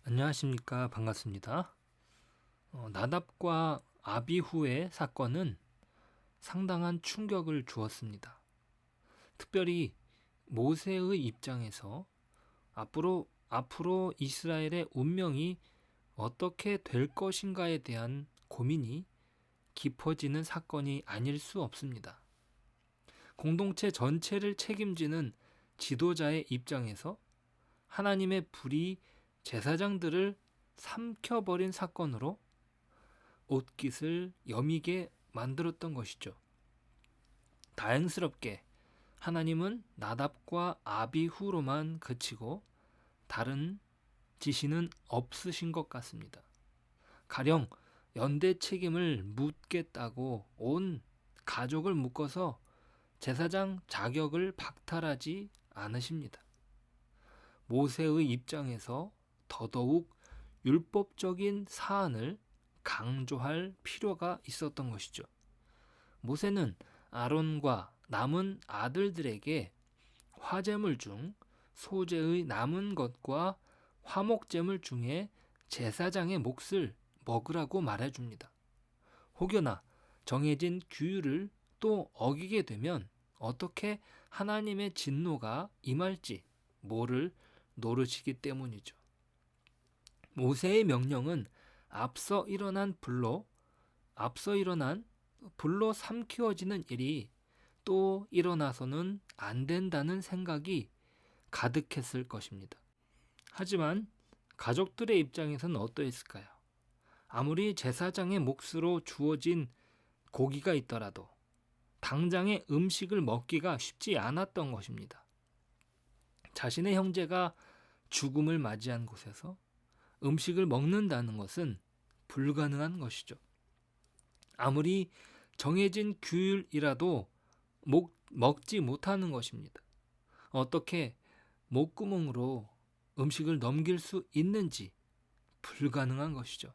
안녕하십니까. 반갑습니다. 나답과 아비후의 사건은 상당한 충격을 주었습니다. 특별히 모세의 입장에서 앞으로 이스라엘의 운명이 어떻게 될 것인가에 대한 고민이 깊어지는 사건이 아닐 수 없습니다. 공동체 전체를 책임지는 지도자의 입장에서 하나님의 불이 제사장들을 삼켜버린 사건으로 옷깃을 여미게 만들었던 것이죠. 다행스럽게 하나님은 나답과 아비후로만 그치고 다른 지시는 없으신 것 같습니다. 가령 연대 책임을 묻겠다고 온 가족을 묶어서 제사장 자격을 박탈하지 않으십니다. 모세의 입장에서 더더욱 율법적인 사안을 강조할 필요가 있었던 것이죠. 모세는 아론과 남은 아들들에게 화제물 중 소재의 남은 것과 화목제물 중에 제사장의 몫을 먹으라고 말해줍니다. 혹여나 정해진 규율을 또 어기게 되면 어떻게 하나님의 진노가 임할지 모를 노릇이기 때문이죠. 모세의 명령은 앞서 일어난 불로 삼키어지는 일이 또 일어나서는 안 된다는 생각이 가득했을 것입니다. 하지만 가족들의 입장에서는 어떠했을까요? 아무리 제사장의 몫으로 주어진 고기가 있더라도 당장의 음식을 먹기가 쉽지 않았던 것입니다. 자신의 형제가 죽음을 맞이한 곳에서 음식을 먹는다는 것은 불가능한 것이죠. 아무리 정해진 규율이라도 먹지 못하는 것입니다. 어떻게 목구멍으로 음식을 넘길 수 있는지 불가능한 것이죠.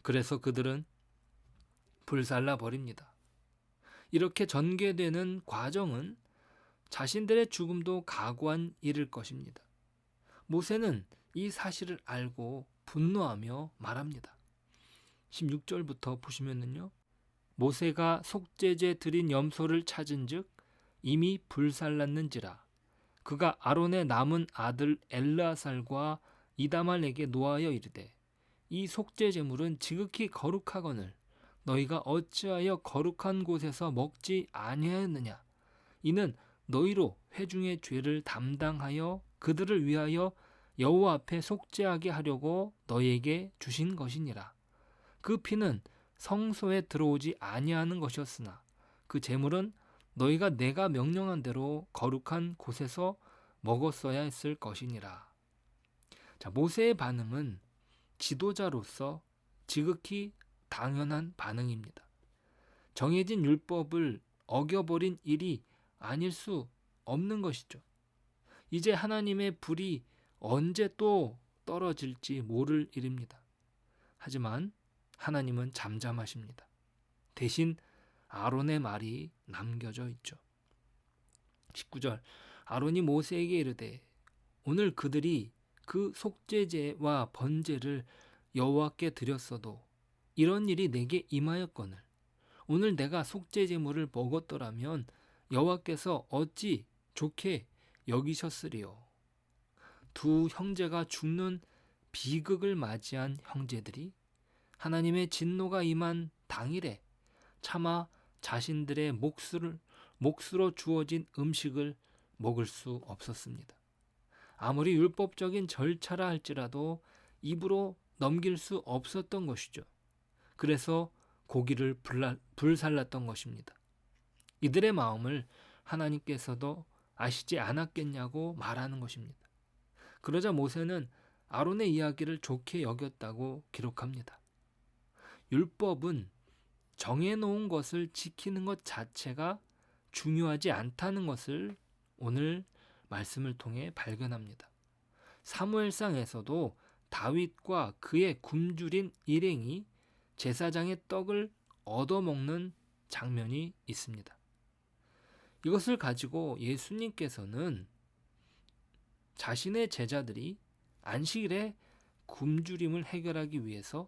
그래서 그들은 불살라 버립니다. 이렇게 전개되는 과정은 자신들의 죽음도 각오한 일일 것입니다. 모세는 이 사실을 알고 분노하며 말합니다. 16절부터 보시면은요. 모세가 속죄제 드린 염소를 찾은즉 이미 불살랐는지라 그가 아론의 남은 아들 엘르아살과 이다말에게 노하여 이르되 이 속죄 제물은 지극히 거룩하거늘 너희가 어찌하여 거룩한 곳에서 먹지 아니하였느냐 이는 너희로 회중의 죄를 담당하여 그들을 위하여 여호와 앞에 속죄하게 하려고 너희에게 주신 것이니라. 그 피는 성소에 들어오지 아니하는 것이었으나 그 제물은 너희가 내가 명령한 대로 거룩한 곳에서 먹었어야 했을 것이니라. 자, 모세의 반응은 지도자로서 지극히 당연한 반응입니다. 정해진 율법을 어겨버린 일이 아닐 수 없는 것이죠. 이제 하나님의 불이 언제 또 떨어질지 모를 일입니다. 하지만 하나님은 잠잠하십니다. 대신 아론의 말이 남겨져 있죠. 19절 아론이 모세에게 이르되 오늘 그들이 그 속죄제와 번제를 여호와께 드렸어도 이런 일이 내게 임하였거늘 오늘 내가 속죄제물을 먹었더라면 여호와께서 어찌 좋게 여기셨으리요. 두 형제가 죽는 비극을 맞이한 형제들이 하나님의 진노가 임한 당일에 차마 자신들의 몫으로 주어진 음식을 먹을 수 없었습니다. 아무리 율법적인 절차라 할지라도 입으로 넘길 수 없었던 것이죠. 그래서 고기를 불살랐던 것입니다. 이들의 마음을 하나님께서도 아시지 않았겠냐고 말하는 것입니다. 그러자 모세는 아론의 이야기를 좋게 여겼다고 기록합니다. 율법은 정해놓은 것을 지키는 것 자체가 중요하지 않다는 것을 오늘 말씀을 통해 발견합니다. 사무엘상에서도 다윗과 그의 굶주린 일행이 제사장의 떡을 얻어먹는 장면이 있습니다. 이것을 가지고 예수님께서는 자신의 제자들이 안식일에 굶주림을 해결하기 위해서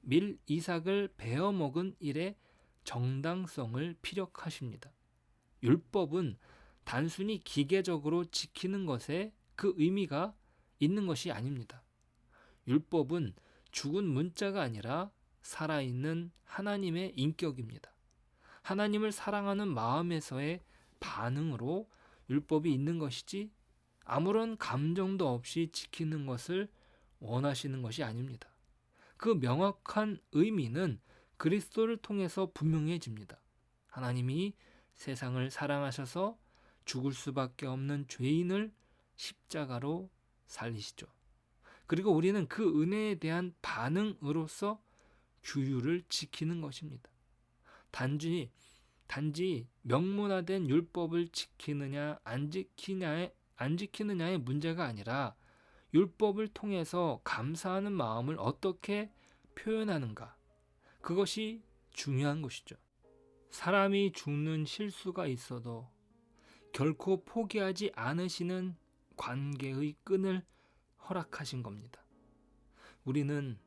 밀 이삭을 베어 먹은 일의 정당성을 피력하십니다. 율법은 단순히 기계적으로 지키는 것에 그 의미가 있는 것이 아닙니다. 율법은 죽은 문자가 아니라 살아있는 하나님의 인격입니다. 하나님을 사랑하는 마음에서의 반응으로 율법이 있는 것이지 아무런 감정도 없이 지키는 것을 원하시는 것이 아닙니다. 그 명확한 의미는 그리스도를 통해서 분명해집니다. 하나님이 세상을 사랑하셔서 죽을 수밖에 없는 죄인을 십자가로 살리시죠. 그리고 우리는 그 은혜에 대한 반응으로서 규율을 지키는 것입니다. 단지 명문화된 율법을 지키느냐 안 지키느냐의 문제가 아니라 율법을 통해서 감사하는 마음을 어떻게 표현하는가, 그것이 중요한 것이죠. 사람이 죽는 실수가 있어도 결코 포기하지 않으시는 관계의 끈을 허락하신 겁니다. 우리는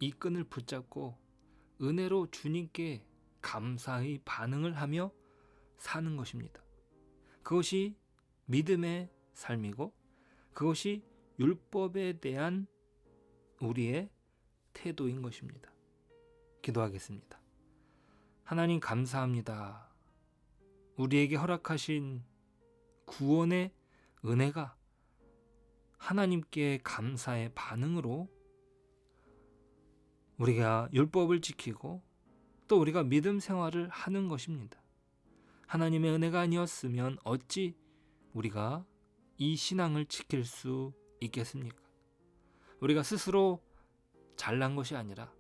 이 끈을 붙잡고 은혜로 주님께 감사의 반응을 하며 사는 것입니다. 그것이 믿음의 삶이고 그것이 율법에 대한 우리의 태도인 것입니다. 기도하겠습니다. 하나님 감사합니다. 우리에게 허락하신 구원의 은혜가 하나님께 감사의 반응으로 우리가 율법을 지키고 또 우리가 믿음 생활을 하는 것입니다. 하나님의 은혜가 아니었으면 어찌 우리가 이 신앙을 지킬 수 있겠습니까? 우리가 스스로 잘난 것이 아니라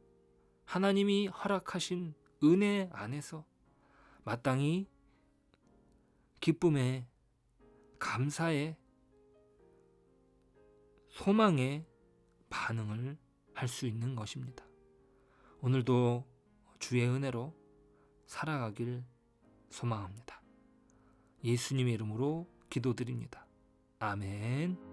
하나님이 허락하신 은혜 안에서 마땅히 기쁨의, 감사의, 소망의 반응을 할 수 있는 것입니다. 오늘도 주의 은혜로 살아가길 소망합니다. 예수님의 이름으로 기도드립니다. 아멘.